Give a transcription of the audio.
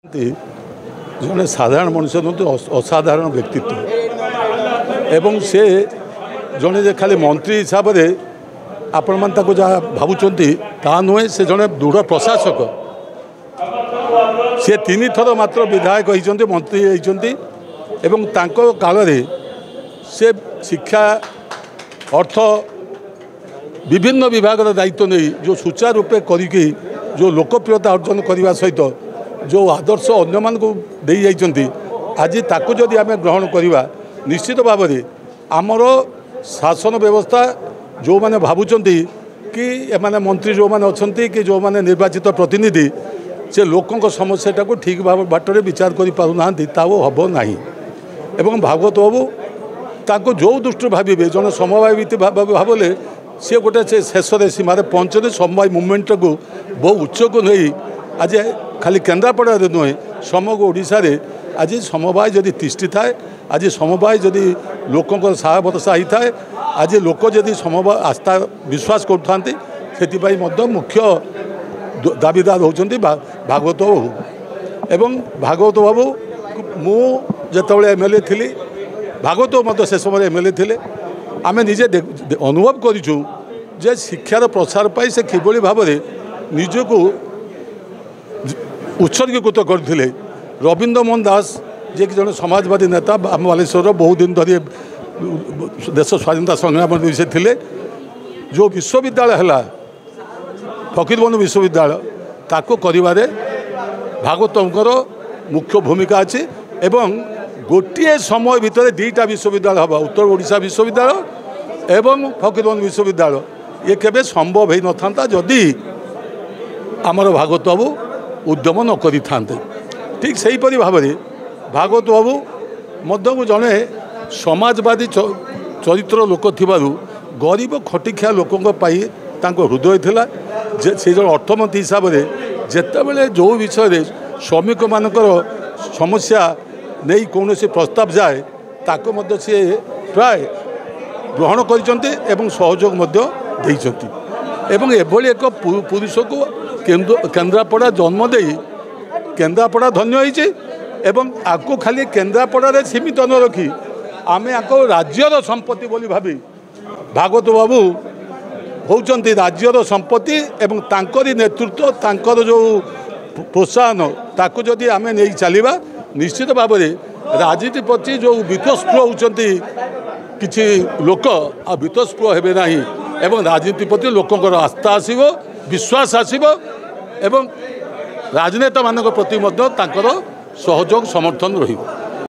जड़े साधारण मनुष्य असाधारण व्यक्तित्व एवं से जड़े खाली मंत्री हिसाब से आपण मान जहाँ भावुंट ता नुहे से जड़े दृढ़ प्रशासक सी 3 थर मात्र विधायक होती मंत्री होती काल से शिक्षा अर्थ विभिन्न विभाग दायित्व नहीं जो सुचारू रूपे करी जो लोकप्रियता अर्जन करने सहित जो आदर्श अन्य मान को दे जाइछन्ति आज ताकू जदि आम ग्रहण करवा निश्चित भाव में आमर शासन व्यवस्था जो माने भावुंट कि एमाने मंत्री जो माने अछन्ति कि जो माने निर्वाचित प्रतिनिधि से लोकों समस्या को ठीक भाव बाटर विचार कर पारना हम ना एवं भागवत बाबू ताको जो दृष्टि भावे जन समवायित भावले सी गोटे से शेष सीमार पहुँचते समवाय मुवमेंट को बहु उच्च को नहीं आज खाली केन्द्रापड़ा नुहे समग्र ओडिशा रे आज समवाय जदि तिष्ठि थाए आज समवाय जदि लोकों साहा भरसा होता है आज लोक जदि समवाय आस्था विश्वास करते से मुख्य दाबीदार होती भागवत बाबू एवं भागवत बाबू मु जिते एमएलए थी भागवत मत से समय एमएलए थे आम निजे अनुभव करूँ जे शिक्षार प्रसार पाई से किभली भाव में निजको उत्सर्गीकृत करते रवीन्द्र मोहन दास जे कि जन समाजवादी नेता आम बालेश्वर बहुत दिन धरी देश स्वाधीनता संग्राम विषय थे जो विश्वविद्यालय है फकीरमोहन विश्वविद्यालय ताको करिवारे भागवतंकर मुख्य भूमिका अच्छी एवं गोटे समय भितर 2टा विश्वविद्यालय हवा उत्तर ओडिशा विश्वविद्यालय एवं फकीरमोहन विश्वविद्यालय ये केबे संभव हो न जदि आमर भागवत बाबू उद्यम न करि थांते ठीक सही परि भाव में भागवत बाबू मध्य को जड़े समाजवादी चरित्र लोक थिबारु गरीब खटिखिया लोकों हृदय थिला से जो अर्थमंत्री हिसाब से जितेबाला जो विषय श्रमिक मानकर समस्या नहीं कौन प्रस्ताव जाए ताको मध्य सी प्राय ग्रहण कर सहयोग एवं एभली एक पुरुष को केन्द्रापड़ा जन्म दे केन्द्रापड़ा धन्य होती आपको खाली केन्द्रापड़ा सीमित न रखी आम आपको राज्यर संपत्ति बोली भावी भागवत बाबू होउचंती राज्यर संपत्ति एवं तांकरी नेतृत्व तांकर जो प्रोत्साहन ताको जदि आम नहीं चलवा निश्चित भाव में राजनीति प्रति जो वितस्पृह होउचंती किछि लोक आ वितस्पृह हेबे नाही एवं राजनीति प्रति लोकंकर आस्था आसीबो विश्वास आसीबो एवं राजनेता मानक प्रति मध्य तांकर सहयोग समर्थन रहिबो।